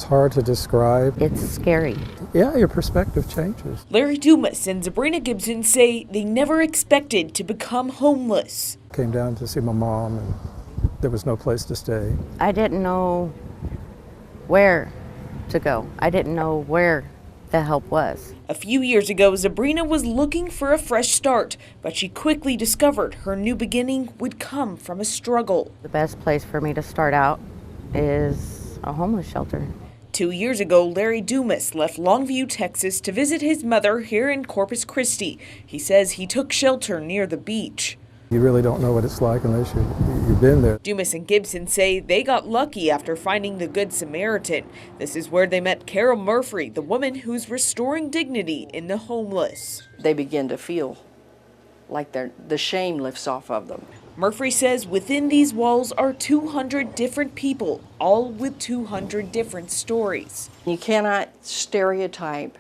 hard to describe. It's scary. Yeah, your perspective changes. Larry Dumas and Sabrina Gibson say they never expected to become homeless. Came down to see my mom, and there was no place to stay. I didn't know where to go. I didn't know where the help was. A few years ago, Sabrina was looking for a fresh start, but she quickly discovered her new beginning would come from a struggle. The best place for me to start out is a homeless shelter. 2 years ago, Larry Dumas left Longview, Texas to visit his mother here in Corpus Christi. He says he took shelter near the beach. You really don't know what it's like unless you've been there. Dumas and Gibson say they got lucky after finding the Good Samaritan. This is where they met Carol Murphy, the woman who's restoring dignity in the homeless. They begin to feel like the shame lifts off of them. Murphy says within these walls are 200 different people, all with 200 different stories. You cannot stereotype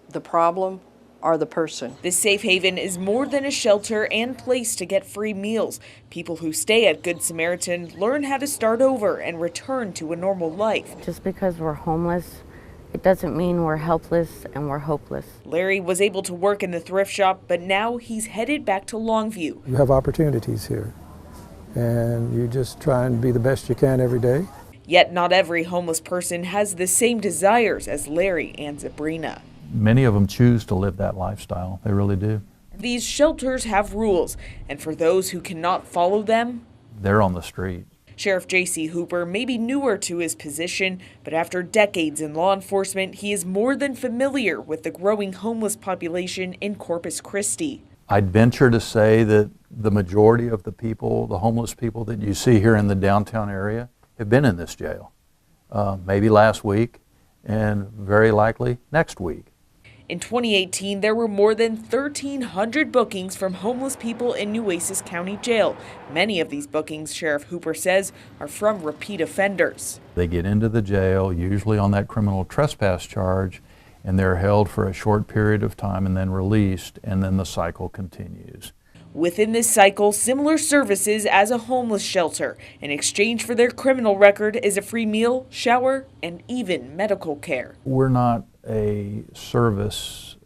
the problem or the person. This safe haven is more than a shelter and place to get free meals. People who stay at Good Samaritan learn how to start over and return to a normal life. Just because we're homeless, it doesn't mean we're helpless and we're hopeless. Larry was able to work in the thrift shop, but now he's headed back to Longview. You have opportunities here, and you just try and be the best you can every day. Yet not every homeless person has the same desires as Larry and Sabrina. Many of them choose to live that lifestyle. They really do. These shelters have rules, and for those who cannot follow them, they're on the street. Sheriff J.C. Hooper may be newer to his position, but after decades in law enforcement, he is more than familiar with the growing homeless population in Corpus Christi. I'd venture to say that the majority of the people, the homeless people that you see here in the downtown area, have been in this jail. Maybe last week, and very likely next week. In 2018, there were more than 1,300 bookings from homeless people in Nueces County Jail. Many of these bookings, Sheriff Hooper says, are from repeat offenders. They get into the jail, usually on that criminal trespass charge, and they're held for a short period of time and then released, and then the cycle continues. Within this cycle, similar services as a homeless shelter. In exchange for their criminal record is a free meal, shower, and even medical care. We're not a service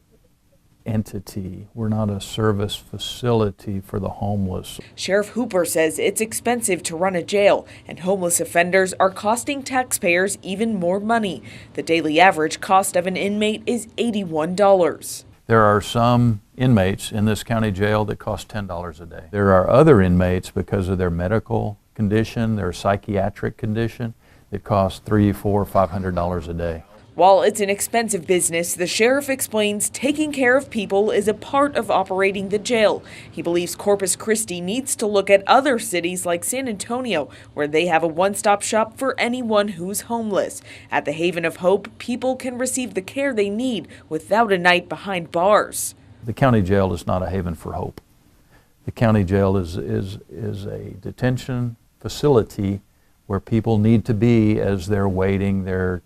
entity. We're not a service facility for the homeless. Sheriff Hooper says it's expensive to run a jail, and homeless offenders are costing taxpayers even more money. The daily average cost of an inmate is $81. There are some inmates in this county jail that cost $10 a day. There are other inmates, because of their medical condition, their psychiatric condition, that cost $300, $400, $500 a day. While it's an expensive business, the sheriff explains taking care of people is a part of operating the jail. He believes Corpus Christi needs to look at other cities like San Antonio, where they have a one-stop shop for anyone who's homeless. At the Haven of Hope, people can receive the care they need without a night behind bars. The county jail is not a haven for hope. The county jail is a detention facility where people need to be as they're waiting their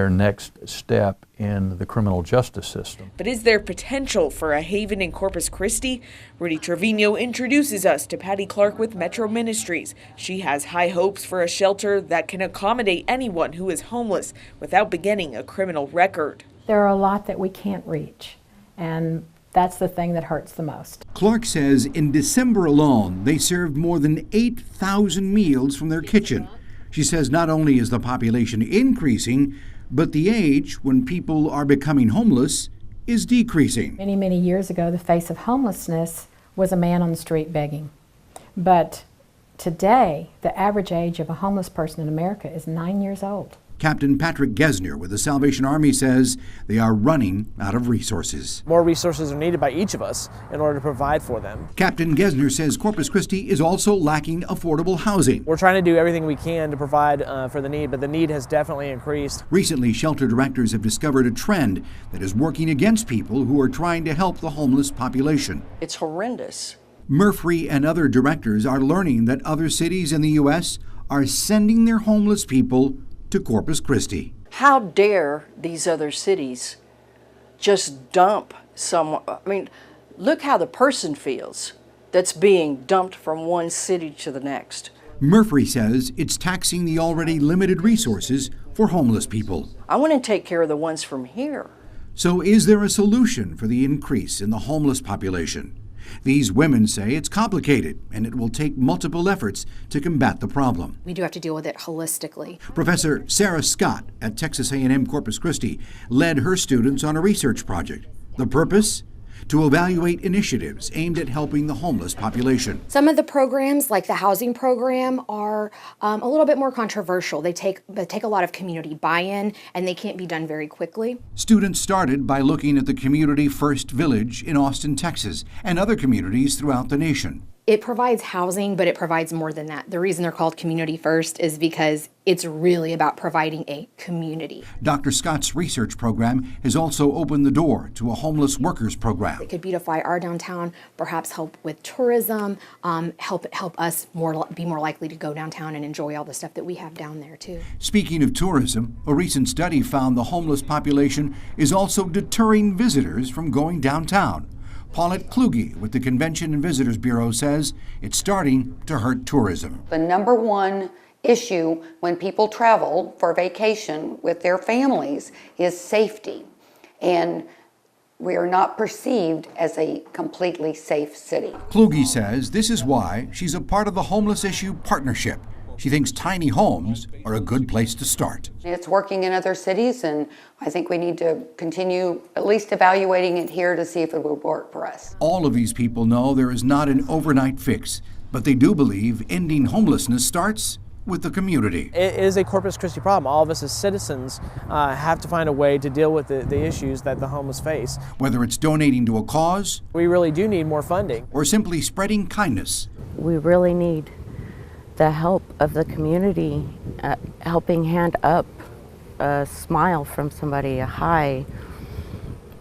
next step in the criminal justice system. But is there potential for a haven in Corpus Christi? Rudy Trevino introduces us to Patty Clark with Metro Ministries. She has high hopes for a shelter that can accommodate anyone who is homeless without beginning a criminal record. There are a lot that we can't reach, and that's the thing that hurts the most. Clark says in December alone, they served more than 8,000 meals from their kitchen. She says not only is the population increasing, but the age when people are becoming homeless is decreasing. Many, many years ago, the face of homelessness was a man on the street begging. But today, the average age of a homeless person in America is 9 years old. Captain Patrick Gesner with the Salvation Army says they are running out of resources. More resources are needed by each of us in order to provide for them. Captain Gesner says Corpus Christi is also lacking affordable housing. We're trying to do everything we can to provide for the need, but the need has definitely increased. Recently, shelter directors have discovered a trend that is working against people who are trying to help the homeless population. It's horrendous. Murphy and other directors are learning that other cities in the U.S. are sending their homeless people to Corpus Christi. How dare these other cities just dump someone? I mean, look how the person feels that's being dumped from one city to the next. Murphy says it's taxing the already limited resources for homeless people. I want to take care of the ones from here. So is there a solution for the increase in the homeless population? These women say it's complicated and it will take multiple efforts to combat the problem. We do have to deal with it holistically. Professor Sarah Scott at Texas A&M Corpus Christi led her students on a research project. The purpose? To evaluate initiatives aimed at helping the homeless population. Some of the programs, like the housing program, are a little bit more controversial. They take a lot of community buy-in, and they can't be done very quickly. Students started by looking at the Community First Village in Austin, Texas, and other communities throughout the nation. It provides housing, but it provides more than that. The reason they're called Community First is because it's really about providing a community. Dr. Scott's research program has also opened the door to a homeless workers program. It could beautify our downtown, perhaps help with tourism, help us be more likely to go downtown and enjoy all the stuff that we have down there too. Speaking of tourism, a recent study found the homeless population is also deterring visitors from going downtown. Paulette Kluge with the Convention and Visitors Bureau says it's starting to hurt tourism. The number one issue when people travel for vacation with their families is safety. And we are not perceived as a completely safe city. Kluge says this is why she's a part of the Homeless Issue Partnership. She thinks tiny homes are a good place to start. It's working in other cities, and I think we need to continue at least evaluating it here to see if it will work for us. All of these people know there is not an overnight fix, but they do believe ending homelessness starts with the community. It is a Corpus Christi problem. All of us as citizens have to find a way to deal with the issues that the homeless face. Whether it's donating to a cause, We really do need more funding. or simply spreading kindness. We really need the help of the community, helping hand up, a smile from somebody, a hi.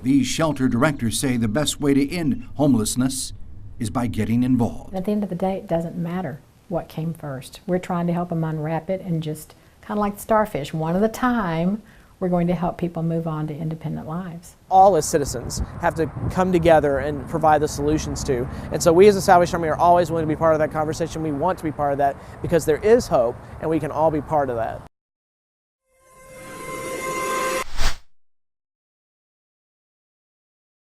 These shelter directors say the best way to end homelessness is by getting involved. At the end of the day, it doesn't matter what came first. We're trying to help them unwrap it and just kind of like the starfish, one at a time, we're going to help people move on to independent lives. All as citizens have to come together and provide the solutions to. And so we as the Salvation Army are always willing to be part of that conversation. We want to be part of that because there is hope and we can all be part of that.